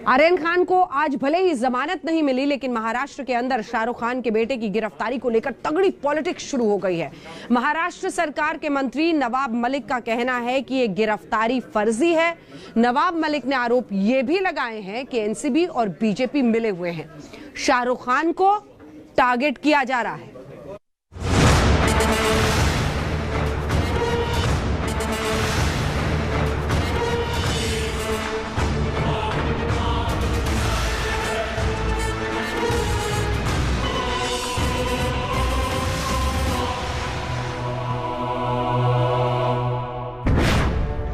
आर्यन खान को आज भले ही जमानत नहीं मिली, लेकिन महाराष्ट्र के अंदर शाहरुख खान के बेटे की गिरफ्तारी को लेकर तगड़ी पॉलिटिक्स शुरू हो गई है। महाराष्ट्र सरकार के मंत्री नवाब मलिक का कहना है कि ये गिरफ्तारी फर्जी है। नवाब मलिक ने आरोप ये भी लगाए हैं कि एनसीबी और बीजेपी मिले हुए हैं, शाहरुख खान को टारगेट किया जा रहा है।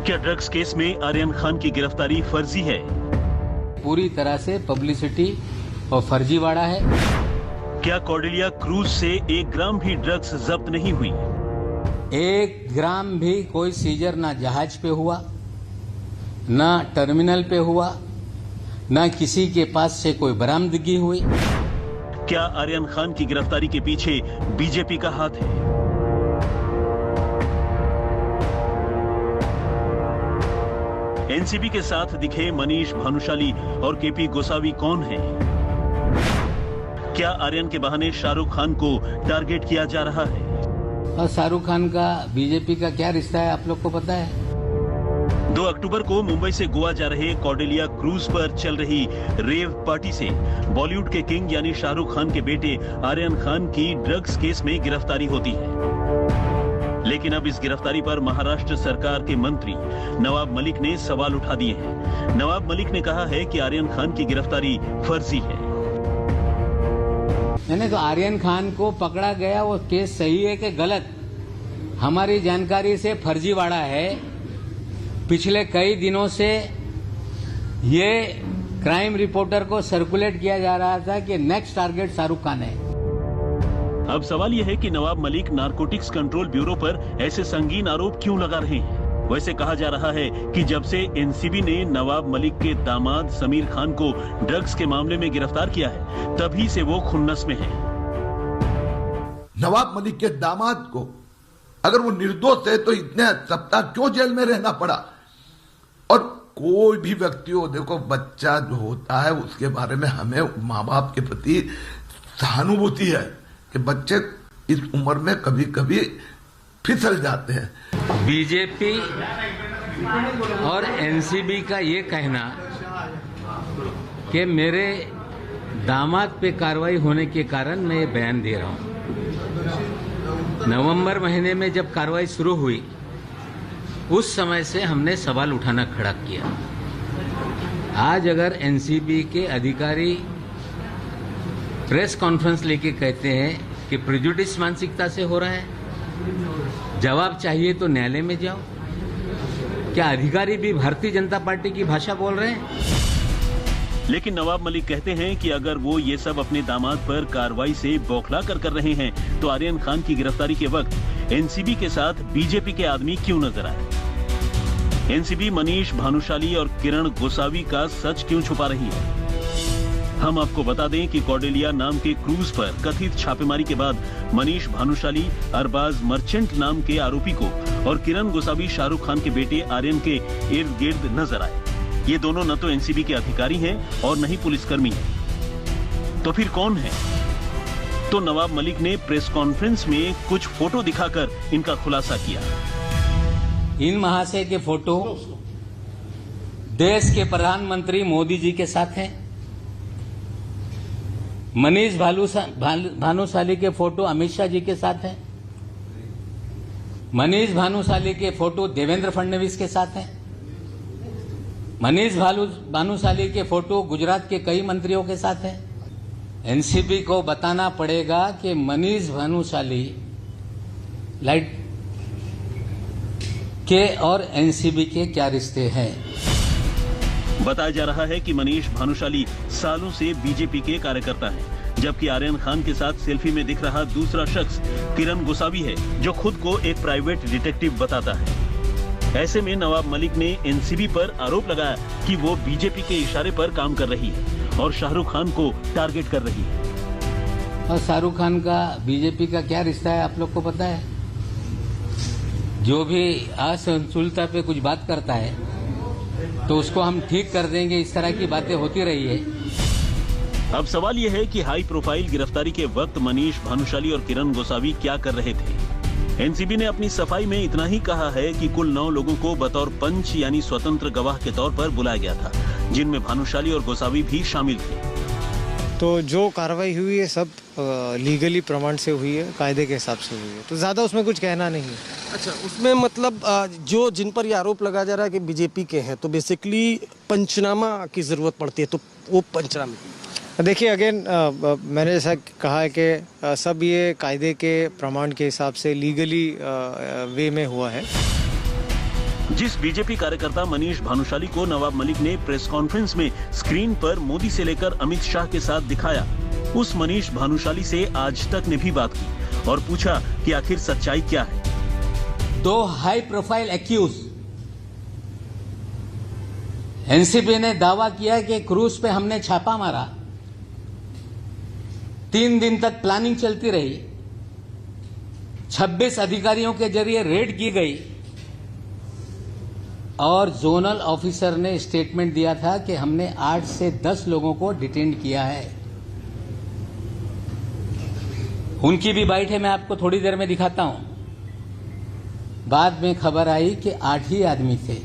क्या ड्रग्स केस में आर्यन खान की गिरफ्तारी फर्जी है? पूरी तरह से पब्लिसिटी और फर्जीवाड़ा है। क्या कॉर्डेलिया क्रूज से 1 ग्राम भी ड्रग्स जब्त नहीं हुई? 1 ग्राम भी कोई सीजर ना जहाज पे हुआ, ना टर्मिनल पे हुआ, ना किसी के पास से कोई बरामदगी हुई। क्या आर्यन खान की गिरफ्तारी के पीछे बीजेपी का हाथ है? एनसीबी के साथ दिखे मनीष भानुशाली और केपी गोसावी कौन हैं? क्या आर्यन के बहाने शाहरुख खान को टारगेट किया जा रहा है? और शाहरुख खान का बीजेपी का क्या रिश्ता है, आप लोग को पता है? 2 अक्टूबर को मुंबई से गोवा जा रहे कॉर्डेलिया क्रूज पर चल रही रेव पार्टी से बॉलीवुड के किंग यानी शाहरुख खान के बेटे आर्यन खान की ड्रग्स केस में गिरफ्तारी होती है। लेकिन अब इस गिरफ्तारी पर महाराष्ट्र सरकार के मंत्री नवाब मलिक ने सवाल उठा दिए हैं। नवाब मलिक ने कहा है कि आर्यन खान की गिरफ्तारी फर्जी है। मैंने तो आर्यन खान को पकड़ा गया, वो केस सही है कि गलत, हमारी जानकारी से फर्जीवाड़ा है। पिछले कई दिनों से ये क्राइम रिपोर्टर को सर्कुलेट किया जा रहा था कि नेक्स्ट टारगेट शाहरुख खान है। अब सवाल यह है कि Nawab Malik narcotics control bureau पर ऐसे संगीन आरोप क्यों लगा रहे हैं? वैसे कहा जा रहा है कि जब से एनसीबी ने नवाब मलिक के दामाद समीर खान को ड्रग्स के मामले में गिरफ्तार किया है, तभी से वो खुन्नस में है। नवाब मलिक के दामाद को अगर वो निर्दोष है तो इतने सप्ताह क्यों जेल में रहना पड़ा? और कोई भी व्यक्ति हो, देखो बच्चा जो होता है उसके बारे में हमें माँ बाप के प्रति सहानुभूति है कि बच्चे इस उम्र में कभी कभी फिसल जाते हैं। बीजेपी और एनसीबी का ये कहना कि मेरे दामाद पे कार्रवाई होने के कारण मैं ये बयान दे रहा हूं। नवंबर महीने में जब कार्रवाई शुरू हुई, उस समय से हमने सवाल उठाना खड़ा किया। आज अगर एनसीबी के अधिकारी प्रेस कॉन्फ्रेंस लेके कहते हैं कि प्रेजुडिस मानसिकता से हो रहा है, जवाब चाहिए तो न्यायालय में जाओ। क्या अधिकारी भी भारतीय जनता पार्टी की भाषा बोल रहे हैं? लेकिन नवाब मलिक कहते हैं कि अगर वो ये सब अपने दामाद पर कार्रवाई से बौखला कर रहे हैं, तो आर्यन खान की गिरफ्तारी के वक्त एनसीबी के साथ बीजेपी के आदमी क्यों नजर आए? एनसीबी मनीष भानुशाली और किरण गोसावी का सच क्यों छुपा रही है? हम आपको बता दें कि कॉर्डेलिया नाम के क्रूज पर कथित छापेमारी के बाद मनीष भानुशाली अरबाज मर्चेंट नाम के आरोपी को और किरण गोसावी शाहरुख खान के बेटे आर्यन के इर्द गिर्द नजर आए। ये दोनों न तो एनसीबी के अधिकारी हैं और न ही पुलिसकर्मी हैं। तो फिर कौन है? तो नवाब मलिक ने प्रेस कॉन्फ्रेंस में कुछ फोटो दिखाकर इनका खुलासा किया। इन महाशय के फोटो देश के प्रधानमंत्री मोदी जी के साथ हैं। मनीष भानुशाली के फोटो अमित शाह जी के साथ हैं। मनीष भानुशाली के फोटो देवेंद्र फडणवीस के साथ हैं। मनीष भानुशाली के फोटो गुजरात के कई मंत्रियों के साथ हैं। एनसीबी को बताना पड़ेगा कि मनीष भानुशाली लाइट के और एनसीबी के क्या रिश्ते हैं। बताया जा रहा है कि मनीष भानुशाली सालों से बीजेपी के कार्यकर्ता हैं, जबकि आर्यन खान के साथ सेल्फी में दिख रहा दूसरा शख्स किरण गोसावी है, जो खुद को एक प्राइवेट डिटेक्टिव बताता है। ऐसे में नवाब मलिक ने एनसीबी पर आरोप लगाया कि वो बीजेपी के इशारे पर काम कर रही है और शाहरुख खान को टारगेट कर रही है। और शाहरुख खान का बीजेपी का क्या रिश्ता है, आप लोग को पता है? जो भी असंतुलता पे कुछ बात करता है तो उसको हम ठीक कर देंगे। इस तरह की बातें होती रही है। अब सवाल यह है कि हाई प्रोफाइल गिरफ्तारी के वक्त मनीष भानुशाली और किरण गोसावी क्या कर रहे थे। एनसीबी ने अपनी सफाई में इतना ही कहा है कि कुल 9 लोगों को बतौर पंच यानी स्वतंत्र गवाह के तौर पर बुलाया गया था, जिनमें भानुशाली और गोसावी भी शामिल थे। तो जो कार्रवाई हुई है सब लीगली प्रमाण से हुई है, कायदे के हिसाब से हुई है, तो ज़्यादा उसमें कुछ कहना नहीं है। अच्छा, उसमें मतलब जो जिन पर ये आरोप लगाया जा रहा है कि बीजेपी के हैं, तो बेसिकली पंचनामा की ज़रूरत पड़ती है, तो वो पंचनामा देखिए अगेन मैंने जैसा कहा है कि सब ये कायदे के प्रमाण के हिसाब से लीगली वे में हुआ है। जिस बीजेपी कार्यकर्ता मनीष भानुशाली को नवाब मलिक ने प्रेस कॉन्फ्रेंस में स्क्रीन पर मोदी से लेकर अमित शाह के साथ दिखाया, उस मनीष भानुशाली से आज तक ने भी बात की और पूछा कि आखिर सच्चाई क्या है। 2 हाई प्रोफाइल एक्यूज, एनसीबी ने दावा किया कि क्रूज पे हमने छापा मारा, 3 दिन तक प्लानिंग चलती रही, 26 अधिकारियों के जरिए रेड की गई और जोनल ऑफिसर ने स्टेटमेंट दिया था कि हमने 8 से 10 लोगों को डिटेन किया है। उनकी भी बाइट है, मैं आपको थोड़ी देर में दिखाता हूं। बाद में खबर आई कि 8 ही आदमी थे।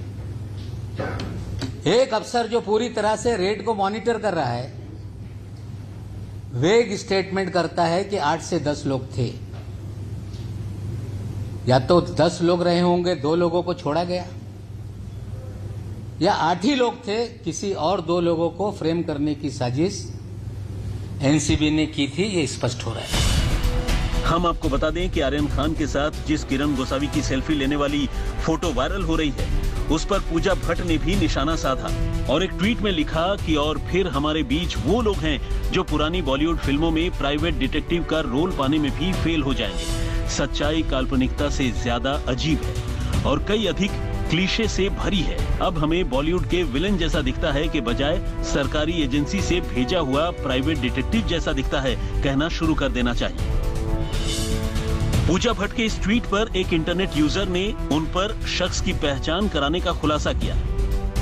एक अफसर जो पूरी तरह से रेड को मॉनिटर कर रहा है, वेग स्टेटमेंट करता है कि 8 से 10 लोग थे। या तो 10 लोग रहे होंगे, 2 लोगों को छोड़ा गया, या 8 ही लोग थे, किसी और 2 लोगों को फ्रेम करने की साजिश एनसीबी ने की थी, ये स्पष्ट हो रहा है। हम आपको बता दें कि आर्यन खान के साथ जिस किरण गोसावी की सेल्फी लेने वाली फोटो वायरल हो रही है, उस पर पूजा भट्ट ने भी निशाना साधा और एक ट्वीट में लिखा कि और फिर हमारे बीच वो लोग हैं जो पुरानी बॉलीवुड फिल्मों में प्राइवेट डिटेक्टिव का रोल पाने में भी फेल हो जाएंगे। सच्चाई काल्पनिकता से ज्यादा अजीब है और कई अधिक क्लीशे से भरी है। अब हमें बॉलीवुड के विलेन जैसा दिखता है कि बजाय सरकारी एजेंसी से भेजा हुआ प्राइवेट डिटेक्टिव जैसा दिखता है, कहना शुरू कर देना चाहिए। पूजा भट्ट के इस ट्वीट पर एक इंटरनेट यूजर ने उन पर शख्स की पहचान कराने का खुलासा किया।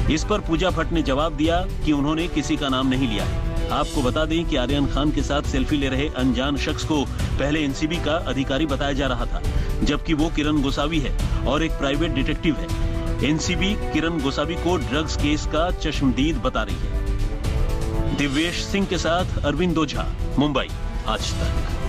इस पर पूजा भट्ट ने जवाब दिया कि उन्होंने किसी का नाम नहीं लिया। आपको बता दें कि आर्यन खान के साथ सेल्फी ले रहे अनजान शख्स को पहले एनसीबी का अधिकारी बताया जा रहा था, जबकि वो किरण गोसावी है और एक प्राइवेट डिटेक्टिव है। एनसीबी किरण गोसावी को ड्रग्स केस का चश्मदीद बता रही है। दिव्येश सिंह के साथ अरविंद ओझा, मुंबई, आज तक।